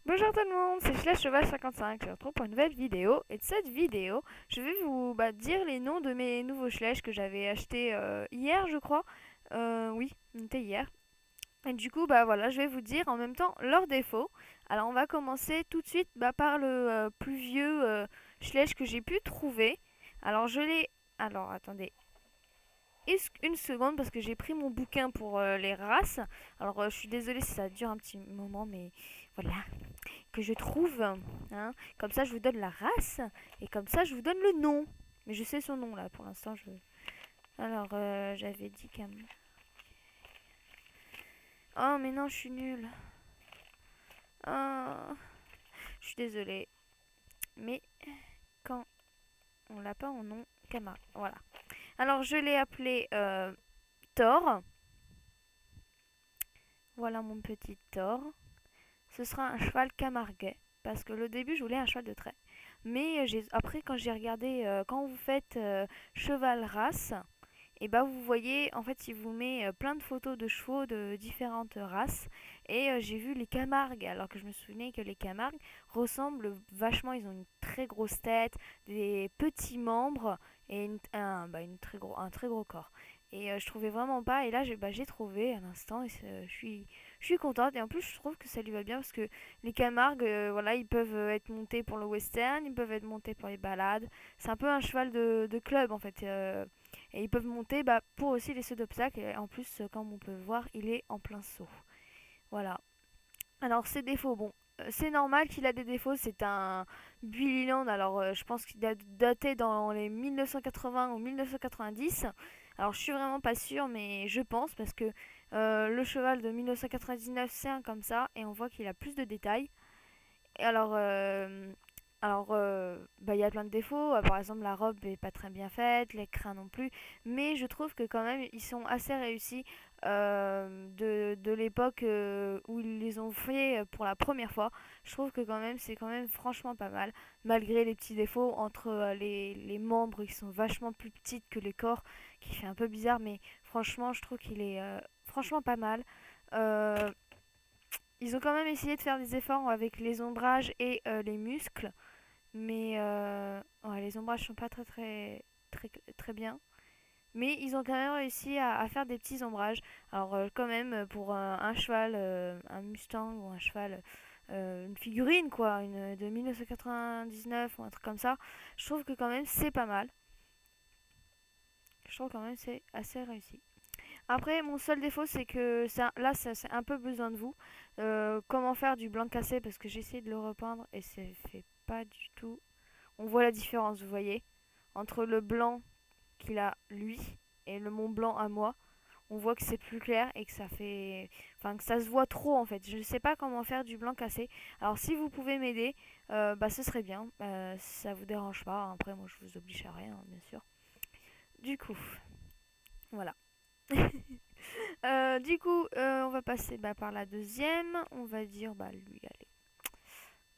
Bonjour tout le monde, c'est Slash Cheval 55. Je vous retrouve pour une nouvelle vidéo. Et de cette vidéo, je vais vous dire les noms de mes nouveaux Slash que j'avais achetés hier, je crois. Oui, c'était hier. Et du coup, voilà, je vais vous dire en même temps leurs défauts. Alors, on va commencer tout de suite par le plus vieux Slash que j'ai pu trouver. Alors, je l'ai. Alors, attendez. Une seconde parce que j'ai pris mon bouquin pour les races. Alors, je suis désolée si ça dure un petit moment, mais voilà que je trouve. Hein. Comme ça, je vous donne la race. Et comme ça, je vous donne le nom. Mais je sais son nom là pour l'instant. Alors, j'avais dit Cam. Oh, mais non, je suis nulle. Oh, je suis désolée. Mais quand on l'a pas en nom, Camara. Voilà. Alors, je l'ai appelé Thor. Voilà mon petit Thor. Ce sera un cheval camarguais. Parce que le début, je voulais un cheval de trait. Mais après, quand j'ai regardé, quand vous faites cheval race, et bah vous voyez, en fait, il vous met plein de photos de chevaux de différentes races. Et j'ai vu les Camargues, alors que je me souvenais que les Camargues ressemblent vachement. Ils ont une très grosse tête, des petits membres et un très gros corps. Et je trouvais vraiment pas. Et là, j'ai trouvé à l'instant et je suis contente. Et en plus, je trouve que ça lui va bien parce que les Camargues, voilà, ils peuvent être montés pour le western, ils peuvent être montés pour les balades. C'est un peu un cheval de club en fait. Et ils peuvent monter pour aussi les sauts d'obstacles. Et en plus, comme on peut voir, il est en plein saut. Voilà. Alors, ses défauts, bon. C'est normal qu'il a des défauts, c'est un Bully Land, alors je pense qu'il a daté dans les 1980 ou 1990. Alors je suis vraiment pas sûre, mais je pense parce que le cheval de 1999 c'est un comme ça et on voit qu'il a plus de détails. Et il y a plein de défauts. Par exemple, la robe est pas très bien faite, les crins non plus. Mais je trouve que quand même, ils sont assez réussis de l'époque où ils les ont fait pour la première fois. Je trouve que quand même, c'est quand même franchement pas mal. Malgré les petits défauts entre les membres qui sont vachement plus petites que les corps, qui fait un peu bizarre. Mais franchement, je trouve qu'il est franchement pas mal. Euh, Ils ont quand même essayé de faire des efforts avec les ombrages et les muscles, mais ouais, les ombrages sont pas très très bien. Mais ils ont quand même réussi à faire des petits ombrages. Alors quand même pour un cheval, un Mustang ou un cheval, une figurine quoi, une de 1999 ou un truc comme ça, je trouve que quand même c'est pas mal. Je trouve quand même c'est assez réussi. Après, mon seul défaut, c'est que ça, c'est un peu besoin de vous. Comment faire du blanc cassé parce que j'ai essayé de le repeindre et c'est fait pas du tout. On voit la différence, vous voyez, entre le blanc qu'il a lui et le mon blanc à moi. On voit que c'est plus clair et que ça fait, enfin que ça se voit trop en fait. Je ne sais pas comment faire du blanc cassé. Alors si vous pouvez m'aider, ce serait bien. Si ça vous dérange pas. Après, moi, je vous oblige à rien, bien sûr. Du coup, voilà. Du coup, on va passer par la deuxième. On va dire, lui, allez.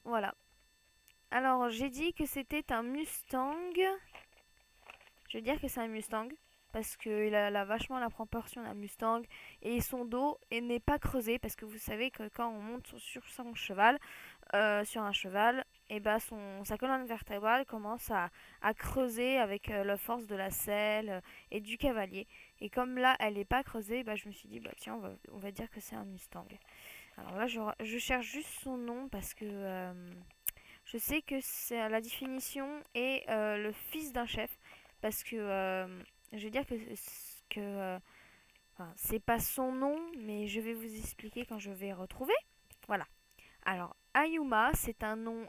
Voilà. Alors, j'ai dit que c'était un Mustang. Je vais dire que c'est un Mustang. Parce qu'il a vachement la proportion d'un Mustang. Et son dos n'est pas creusé. Parce que vous savez que quand on monte sur son cheval, sur un cheval, et sa colonne vertébrale commence à creuser avec la force de la selle et du cavalier. Et comme là, elle n'est pas creusée, je me suis dit, tiens, on va dire que c'est un Mustang. Alors là, je cherche juste son nom parce que je sais que c'est la définition est le fils d'un chef. Parce que je vais dire enfin, c'est pas son nom, mais je vais vous expliquer quand je vais retrouver. Voilà. Alors, Ayuma, c'est un nom,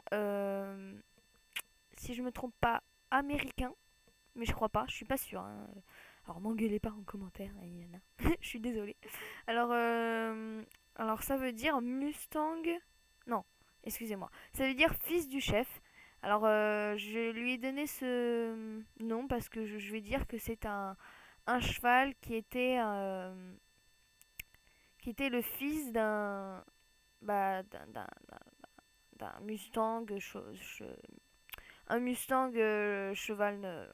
si je me trompe pas, américain, mais je crois pas, je suis pas sûre. Hein. Alors, m'engueulez pas en commentaire, Yana. Je suis désolée. Alors, alors, ça veut dire Mustang. Non, excusez-moi. Ça veut dire fils du chef. Alors, je lui ai donné ce nom parce que je vais dire que c'est un cheval qui était le fils d'un Mustang, un Mustang cheval.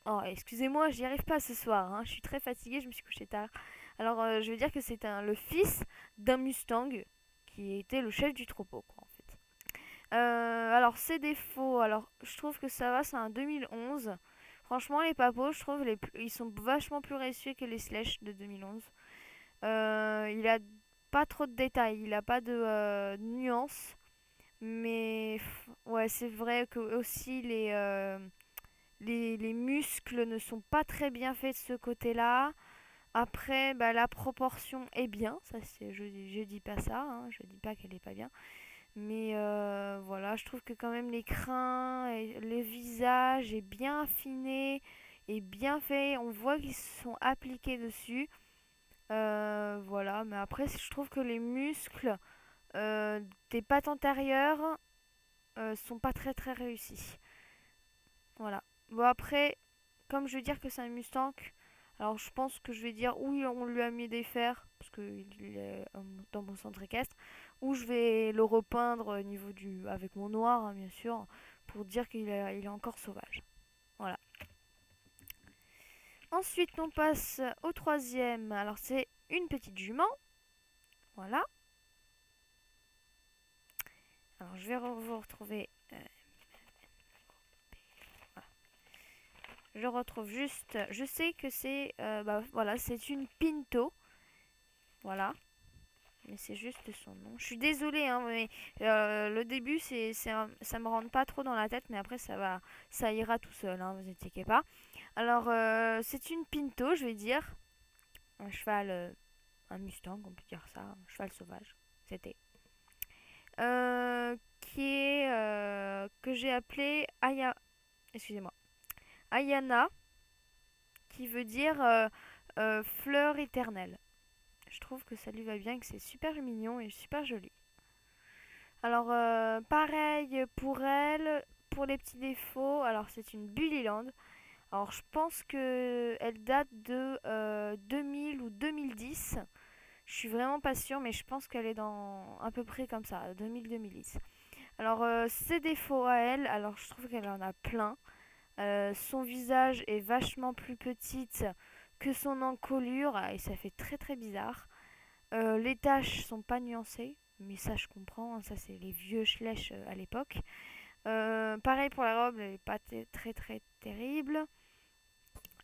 Oh, excusez-moi, j'y arrive pas ce soir. Hein. Je suis très fatiguée, je me suis couchée tard. Alors, je veux dire que c'est le fils d'un Mustang qui était le chef du troupeau, quoi, en fait. Alors, ses défauts, alors je trouve que ça va, c'est un 2011. Franchement, les papos, je trouve, ils sont vachement plus réussis que les Slash de 2011. Il a pas trop de détails, il a pas de nuances. Mais ouais, c'est vrai que aussi les muscles ne sont pas très bien faits de ce côté-là. Après, bah, la proportion est bien, ça c'est, je dis pas ça, hein, je dis pas qu'elle est pas bien. Mais voilà, je trouve que quand même les crins, et le visage est bien affiné et bien fait. On voit qu'ils se sont appliqués dessus. Voilà, mais après, je trouve que les muscles des pattes antérieures sont pas très très réussis. Voilà. Bon, après, comme je veux dire que c'est un Mustang, alors je pense que je vais dire oui, on lui a mis des fers, parce qu'il est dans mon centre équestre, ou je vais le repeindre au niveau avec mon noir, hein, bien sûr, pour dire il est encore sauvage. Voilà. Ensuite, on passe au troisième. Alors, c'est une petite jument. Voilà. Alors, je vais vous retrouver. Voilà. Je retrouve juste. Je sais que c'est. Bah, voilà, c'est une Pinto. Voilà. Mais c'est juste son nom. Je suis désolée, hein, mais le début, ça me rentre pas trop dans la tête, mais après, ça ira tout seul, hein, vous inquiétez pas. Alors, c'est une Pinto, je vais dire. Un cheval, un Mustang, on peut dire ça, un cheval sauvage. C'était. Qui est, que j'ai appelé excusez-moi, Ayana, qui veut dire fleur éternelle. Je trouve que ça lui va bien, que c'est super mignon et super joli. Alors, pareil pour elle, pour les petits défauts. Alors, c'est une Bullyland. Alors, je pense que elle date de 2000 ou 2010. Je suis vraiment pas sûre, mais je pense qu'elle est dans à peu près comme ça, 2000-2010. Alors, ses défauts à elle, alors je trouve qu'elle en a plein. Son visage est vachement plus petite que son encolure et ça fait très très bizarre. Les taches sont pas nuancées, mais ça je comprends, hein, ça c'est les vieux schlech à l'époque. Pareil pour la robe, elle est pas très très terrible.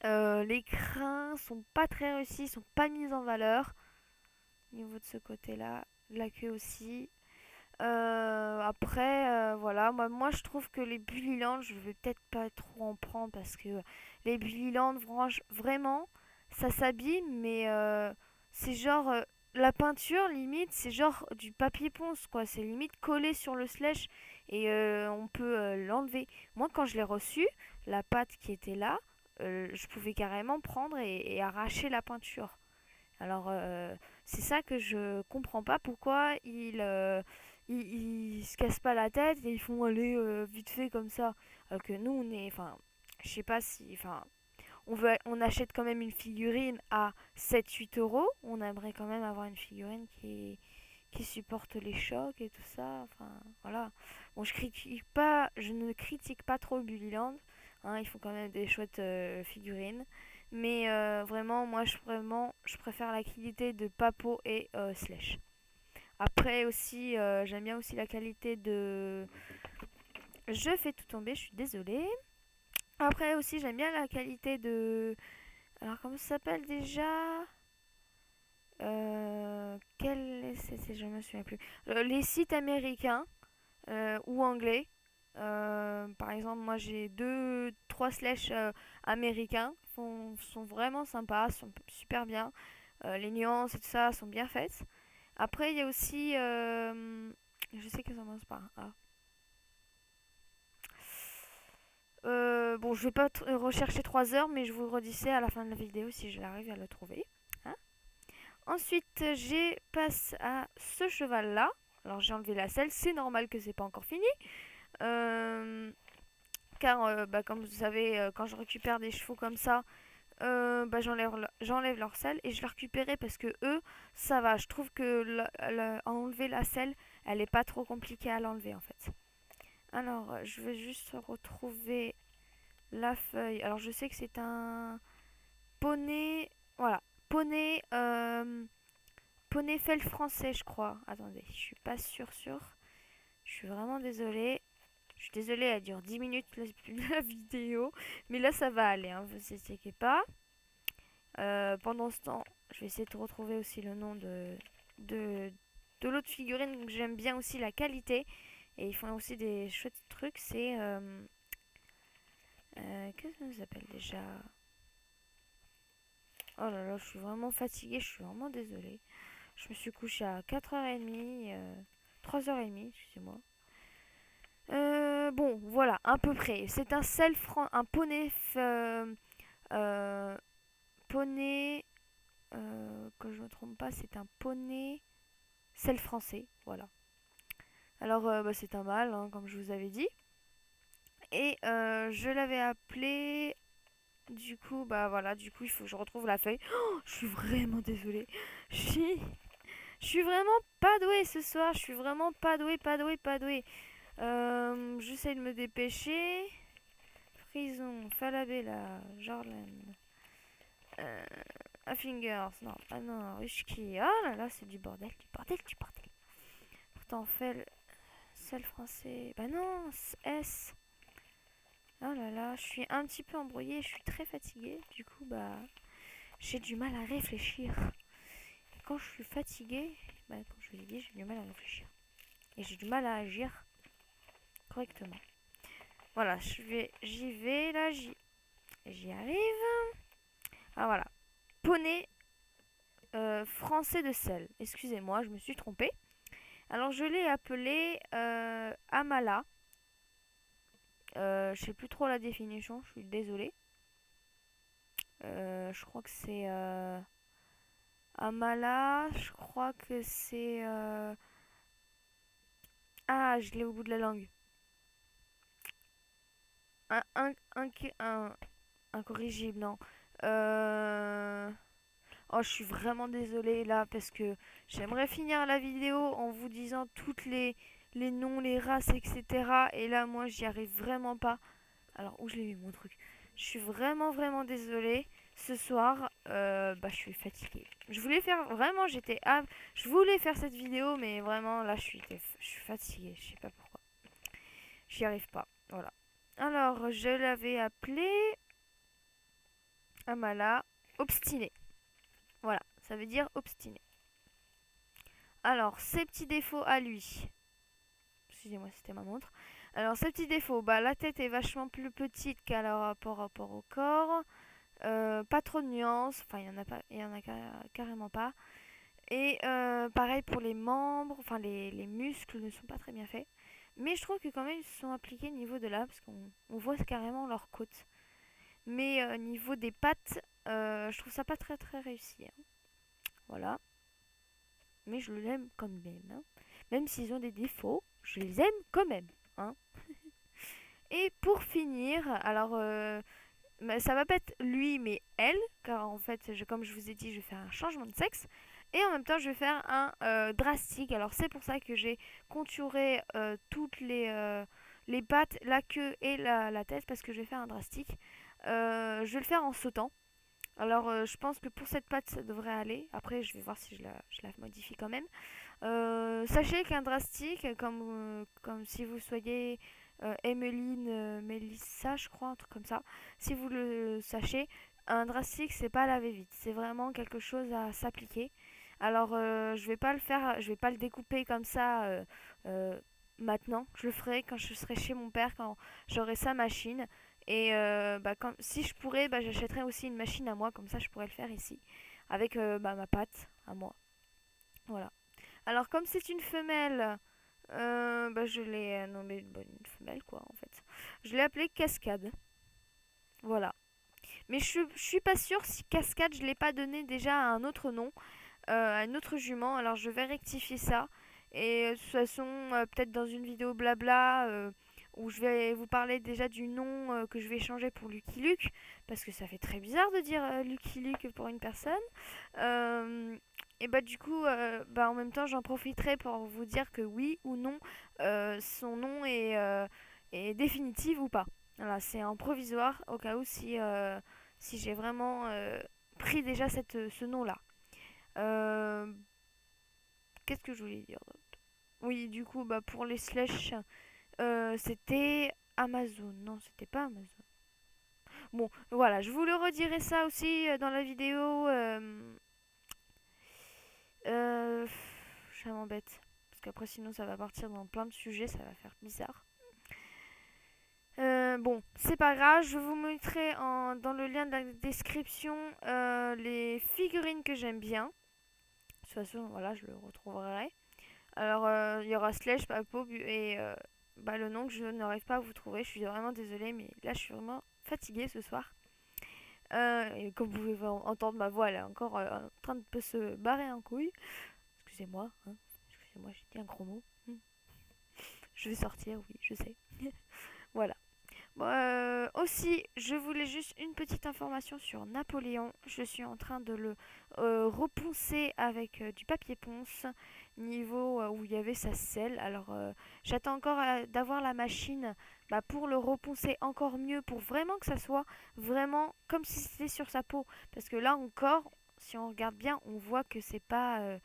Les crins sont pas très réussis, sont pas mis en valeur. Au niveau de ce côté-là, la queue aussi. Après, voilà, moi je trouve que les Bullyland, je vais peut-être pas trop en prendre parce que les Bullyland, vraiment, ça s'abîme, mais c'est genre la peinture limite, c'est genre du papier ponce quoi, c'est limite collé sur le slush et on peut l'enlever. Moi, quand je l'ai reçu, la pâte qui était là, je pouvais carrément prendre et arracher la peinture. Alors, c'est ça que je comprends pas pourquoi ils se cassent pas la tête et ils font aller vite fait comme ça. Alors que nous, on est. Enfin, je sais pas si. Enfin, on achète quand même une figurine à 7-8 euros. On aimerait quand même avoir une figurine qui supporte les chocs et tout ça. Enfin, voilà. Bon, je ne critique pas trop Bullyland. Hein, ils font quand même des chouettes figurines. Mais vraiment, je préfère la qualité de Papo et Slash. Après aussi, j'aime bien aussi la qualité de... Je fais tout tomber, je suis désolée. Après aussi, j'aime bien la qualité de... Alors, comment ça s'appelle déjà Je me souviens plus. Les sites américains ou anglais. Par exemple, moi j'ai trois slash américains. Sont vraiment sympas, sont super bien. Les nuances et tout ça sont bien faites. Après, il y a aussi. Je sais que ça commence par un A. Bon, je vais pas rechercher 3 heures, mais je vous le redisais à la fin de la vidéo si je l'arrive à le trouver. Hein. Ensuite, j'ai passe à ce cheval-là. Alors, j'ai enlevé la selle. C'est normal que c'est pas encore fini. Euh, car, bah, comme vous savez, quand je récupère des chevaux comme ça, bah, j'enlève leur selle et je les récupérais parce que eux, ça va. Je trouve que enlever la selle, elle est pas trop compliquée à l'enlever en fait. Alors, je vais juste retrouver la feuille. Alors, je sais que c'est un poney. Voilà. Poney. Poney fel français, je crois. Attendez, je suis pas sûre. Je suis vraiment désolée. Je suis désolée, elle dure 10 minutes la vidéo. Mais là, ça va aller, hein, vous inquiétez pas. Pendant ce temps, je vais essayer de retrouver aussi le nom de, de l'autre figurine. Donc, j'aime bien aussi la qualité. Et ils font aussi des chouettes trucs. C'est... qu'est-ce que ça s'appelle déjà? Oh là là, je suis vraiment fatiguée. Je suis vraiment désolée. Je me suis couchée à 4h30. 3h30, excusez-moi. Bon, voilà, à peu près. C'est un poney, euh, poney, que je ne me trompe pas, c'est un poney sel français, voilà. Alors, bah, c'est un mâle, hein, comme je vous avais dit. Et je l'avais appelé, du coup, bah voilà, du coup, il faut que je retrouve la feuille. Oh, je suis vraiment désolée. Je suis, je suis vraiment pas douée ce soir, je suis vraiment pas douée, pas douée, pas douée. J'essaie de me dépêcher. Frison, Falabella, Jordan, euh, Affingers, non, ah non, Rushki. Oh là là, c'est du bordel, du bordel, du bordel. Pourtant, celle français. Bah non, S. Oh là là, je suis un petit peu embrouillée, je suis très fatiguée. Du coup, bah, j'ai du mal à réfléchir. Et quand je suis fatiguée, bah, comme je vous ai dit, j'ai du mal à réfléchir. Et j'ai du mal à agir correctement. Voilà, j'y vais, là, j'y arrive. Ah voilà, poney français de sel. Excusez-moi, je me suis trompée. Alors je l'ai appelé Amala. Je sais plus trop la définition, je suis désolée. Je crois que c'est Amala. Je crois que c'est ah, je l'ai au bout de la langue. Un, un, un, incorrigible, non. Euh... Oh, je suis vraiment désolée là parce que j'aimerais finir la vidéo en vous disant toutes les noms, les races, etc. Et là, moi, j'y arrive vraiment pas. Alors, où je l'ai mis mon truc? Je suis vraiment, vraiment désolée. Ce soir, bah, je suis fatiguée. Je voulais faire vraiment, je voulais faire cette vidéo, mais vraiment là, je suis fatiguée. Je sais pas pourquoi. J'y arrive pas. Voilà. Alors, je l'avais appelé Amala obstiné. Voilà, ça veut dire obstiné. Alors, ses petits défauts à lui. Excusez-moi, c'était ma montre. Alors, ses petits défauts, bah, la tête est vachement plus petite qu'à rapport au corps. Pas trop de nuances, enfin, il y en a carrément pas. Et pareil pour les membres, enfin, les muscles ne sont pas très bien faits. Mais je trouve que quand même, ils se sont appliqués au niveau de là, parce qu'on voit carrément leur côte. Mais au niveau des pattes, je trouve ça pas très très réussi, hein. Voilà. Mais je l'aime quand même, hein. Même s'ils ont des défauts, je les aime quand même, hein. Et pour finir, alors bah, ça va pas être lui mais elle, car en fait, comme je vous ai dit, je vais faire un changement de sexe. Et en même temps, je vais faire un drastique. Alors c'est pour ça que j'ai contouré toutes les pattes, la queue et la tête, parce que je vais faire un drastique. Je vais le faire en sautant. Alors je pense que pour cette patte, ça devrait aller. Après, je vais voir si je la modifie quand même. Sachez qu'un drastique, comme si vous soyez Emeline, Mélissa, je crois, un truc comme ça, si vous le sachez, un drastique, c'est pas à laver vite, c'est vraiment quelque chose à s'appliquer. Alors, je vais pas le faire, je vais pas le découper comme ça maintenant. Je le ferai quand je serai chez mon père, quand j'aurai sa machine. Et bah, si je pourrais, bah, j'achèterais aussi une machine à moi, comme ça je pourrais le faire ici, avec bah, ma patte à moi. Voilà. Alors comme c'est une femelle, bah, je l'ai nommée une femelle quoi en fait. Je l'ai appelée Cascade. Voilà. Mais je suis pas sûre si Cascade je l'ai pas donné déjà à un autre nom, à une autre jument. Alors je vais rectifier ça. Et de toute façon, peut-être dans une vidéo blabla où je vais vous parler déjà du nom que je vais changer pour Lucky Luke. Parce que ça fait très bizarre de dire Lucky Luke pour une personne. Et bah du coup, bah, en même temps, j'en profiterai pour vous dire que oui ou non, son nom est définitif ou pas. Voilà, c'est un provisoire au cas où si j'ai vraiment pris déjà ce nom-là. Euh, Qu'est-ce que je voulais dire d'autre? Oui, du coup, bah, pour les slash, c'était Amazon. Non, c'était pas Amazon. Bon, voilà, je vous le redirai ça aussi dans la vidéo. Euh, ça m'embête. Parce qu'après, sinon, ça va partir dans plein de sujets, ça va faire bizarre. Bon, c'est pas grave, je vous mettrai dans le lien de la description les figurines que j'aime bien. De toute façon, voilà, je le retrouverai. Alors, il y aura Slash, Papo et bah, le nom que je n'arrive pas à vous trouver. Je suis vraiment désolée, mais là, je suis vraiment fatiguée ce soir. Et comme vous pouvez entendre, ma voix, elle est encore en train de se barrer en couille. Excusez-moi, hein. Excusez-moi, j'ai dit un gros mot. Je vais sortir, oui, je sais. Voilà. Bon, aussi, je voulais juste une petite information sur Napoléon. Je suis en train de le reponcer avec du papier ponce, niveau où il y avait sa selle. Alors, j'attends encore d'avoir la machine bah, pour le reponcer encore mieux, pour vraiment que ça soit vraiment comme si c'était sur sa peau. Parce que là encore, si on regarde bien, on voit que c'est pas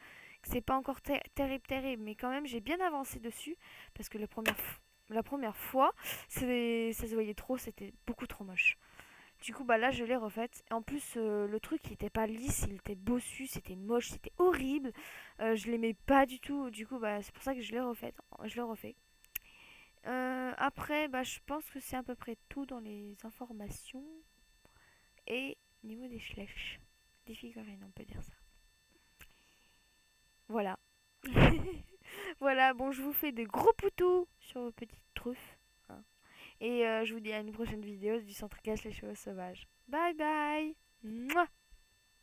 encore terrible, terrible. Mais quand même, j'ai bien avancé dessus, parce que la première fois, ça se voyait trop, c'était beaucoup trop moche. Du coup, bah là, je l'ai refaite. Et en plus, le truc, il était pas lisse, il était bossu, c'était moche, c'était horrible. Je l'aimais pas du tout. Du coup, bah, c'est pour ça que je l'ai refaite. Je le refais. Après, bah, je pense que c'est à peu près tout dans les informations. Et niveau des schlech, des figurines, on peut dire ça. Voilà. Voilà, bon, je vous fais de gros poutous sur vos petites truffes, hein. Et je vous dis à une prochaine vidéo du Centre Cache les chevaux sauvages. Bye bye. Mouah.